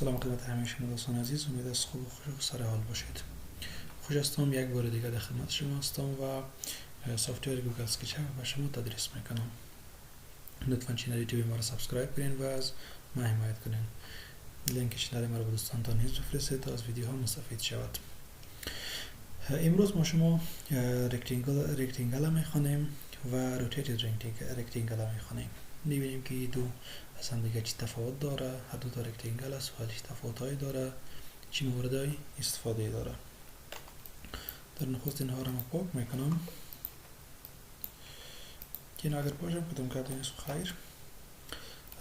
سلام خدمت همه شما دوستان عزیز، امید است خوب و خوش و سر حال باشید. خوش هستم یک بار دیگه در خدمت شما هستم و سافتور گوگل اسکچاپ به شما تدریس میکنم. لطفا چینل یوتیوب ما را سابسکرایب کنین و از ما حمایت کنین. لینک چینل ما را به دوستانتان نیز بفرستید تا از ویدیوها مستفید شود. امروز ما شما رکتینگل میخوانیم و روتیتد رکتینگل میخوانیم. میبینیم که دو از هم دیگه چی تفاوت داره، هر دو تا رکتینگل است و چی تفاوت‌هایی داره، چی موردهای استفاده داره. در نخست اینها را من پاک میکنم که این اگر پاشم کدام کرده نیست خیر.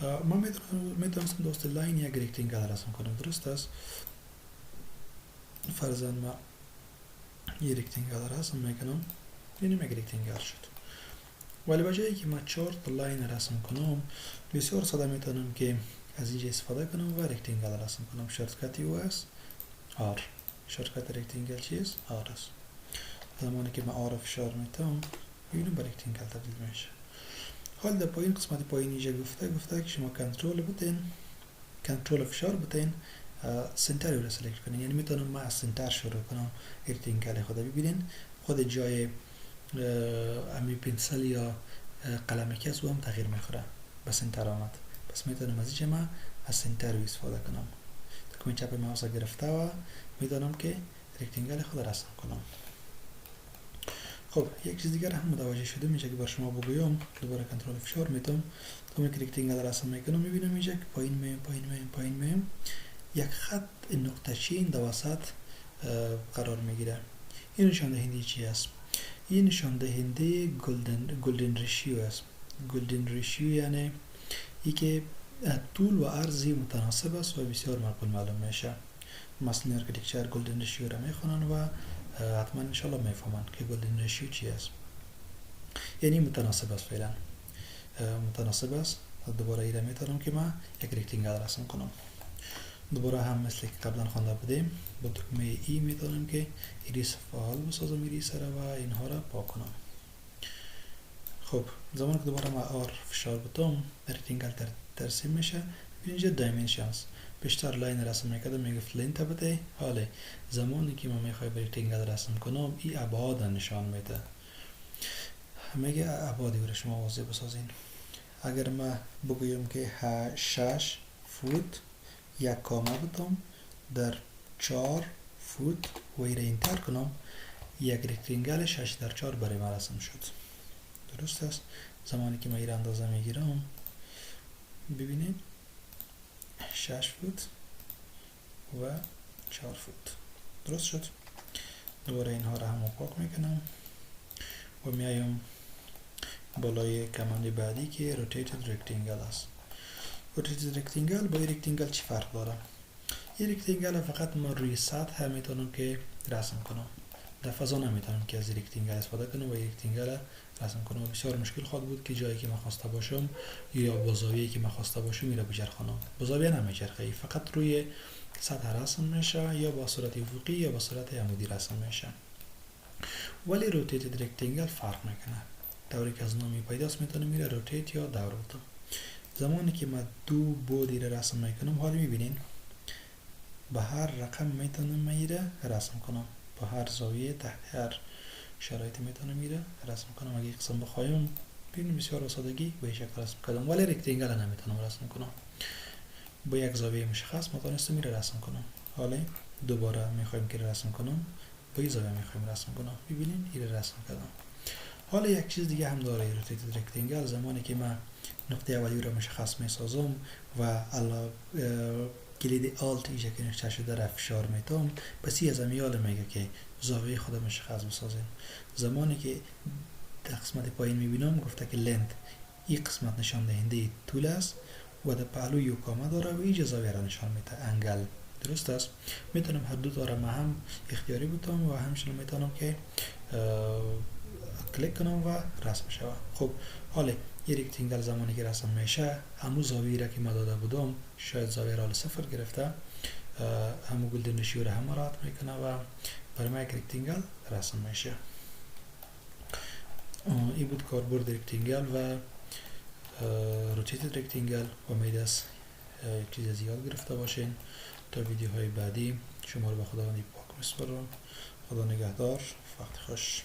من میتونستم دوست لاین یک رکتینگل رسم کنم، درست است؟ فرضاً ما یک رکتینگل رسم میکنم، ببینیم یک رکتینگل شد. ولی بجایی که من 4 تا لاین رسم کنم، بسیار ساده میتونم که از اینجا استفاده کنم و رکتینگل رسم کنم. شورتکت او است R. شورتکت رکتینگل چیست؟ R است. زمانی که من R فشار میتم ببینم به رکتینگل تبدیل میشه. حال در پایین قسمت پایین اینجا گفته که شما کنترل فشار بتین سنتر رو سلکت کنین. یعنی میتونم من از سنتر شروع کنم رکتینگل خود. ببینین خود جای امی پنسل یا قلم کس هم تغییر میخوره، به سنتر آمد. پس میتونم از اینجا من از سنتر رو استفاده کنم. تکمه چپ ماوس گرفته و میتونم که رکتینگل خود رسم کنم. خب یک چیز دیگر هم متوجه شده میشه که بر شما بگویم. دوباره کنترل فشار میتونم تا که رکتینگل رسم میکنم. میبینم اینجا که پایین میم یک خط نقطه چین در وسط قرار میگیره. این نشان دهنده چی است؟ این نشان دهنده گلدن ریشیو است. گلدن ریشیو یعنی ای که طول و عرضی متناسب است و بسیار معقول معلوم میشه. مثلا ارکیتکچر گلدن ریشیو را میخونن و حتما انشالله میفهمن که گلدن ریشیو چی است. یعنی متناسب است، فعلا متناسب است. دوباره ایره میتونم که من یک رکتینگل رسم کنم. دوباره هم مثل که قبلا خوانده بودیم با تکمه ای میتونم که ایریس فعال بسازم ایریس را و اینها را پاک کنم. خب زمان که دوباره ما آر فشار بتم رکتینگل ترسیم میشه. اینجا دایمنشنز بیشتر لاین رسم میکردم میگفت لینت بده. حالا زمانی که من میخوای رکتینگل رسم کنم این ابعاد نشان میده. میگه ابعادی رو شما واضح بسازین. اگر ما بگویم که 6 فوت یک کامه بتم در 4 فوت و ایره انتر کنم، یک رکتینگل 6x4 برای ما رسم شد. درست است؟ زمانی که ما ایره اندازه میگیرم ببینید 6 فوت و 4 فوت درست شد. دوباره اینها را هم پاک میکنم و میایم بالای کماند بعدی که روتیتد رکتینگل است. روتیتد رکتینگل با رکتینگل چی فرق داره؟ این رکتینگل فقط ما روی سطح میتونم که رسم کنم، در فضا نمیتونم که از رکتینگل استفاده کنم و رکتینگل رسم کنم. بسیار مشکل خواهد بود که جایی که من خواسته باشم یا با زاویه‌ای که من خواسته باشم میره بچرخونم. با زاویه نمیچرخه، فقط روی سطح رسم میشه یا با صورت افقی یا با صورت عمودی رسم میشه. ولی روتیتد رکتینگل فرق میکنه. طوری که از نامی پیداست میتونم میره روتیت یا دور بده. زمانی که من دو بودی را رسم میکنم، حالا میبینین به هر رقم میتونم میره رسم کنم، با هر زاویه تحت هر شرایطی میتونم میره رسم کنم. اگه قسم بخوایم ببینیم بسیار سادگی به این شکل رسم کردم. ولی رکتینگل نمیتونم رسم کنم، با یک زاویه مشخص میتونستم میره رسم کنم. حالا دوباره میخوایم که رسم کنم، با این زاویه میخوایم رسم کنم. ببینین این رسم کردم. حالا یک چیز دیگه هم داره روتیتد رکتینگل. زمانی که من نقطه اولی رو مشخص میسازم و کلید آلت ایجا که نشته شده را فشار میتم، پس از امیال میگه که زاویه خود مشخص بسازین. زمانی که در قسمت پایین میبینم گفته که لنت این قسمت نشان دهنده طول است و در پهلو یک کامه داره و اینجا زاویه را نشان میده انگل. درست است؟ میتونم هر دو تا را هم اختیاری بتم و همچنین میتونم که کلیک کنم و رسم شود. خب حالا یه رکتینگل زمانی که رسم میشه همون زاویه را که ما داده بودم، شاید زاویه را 0 گرفته، همون گلدن ریشیو را هم مراعات میکنه و برای ما یک رکتینگل رسم میشه. این بود کاربرد رکتینگل و روتیتد رکتینگل. امید است چیز زیاد گرفته باشین. تا ویدیوهای بعدی شما رو به خداوند پاک میسپارم. خدا نگهدار. وقت خوش.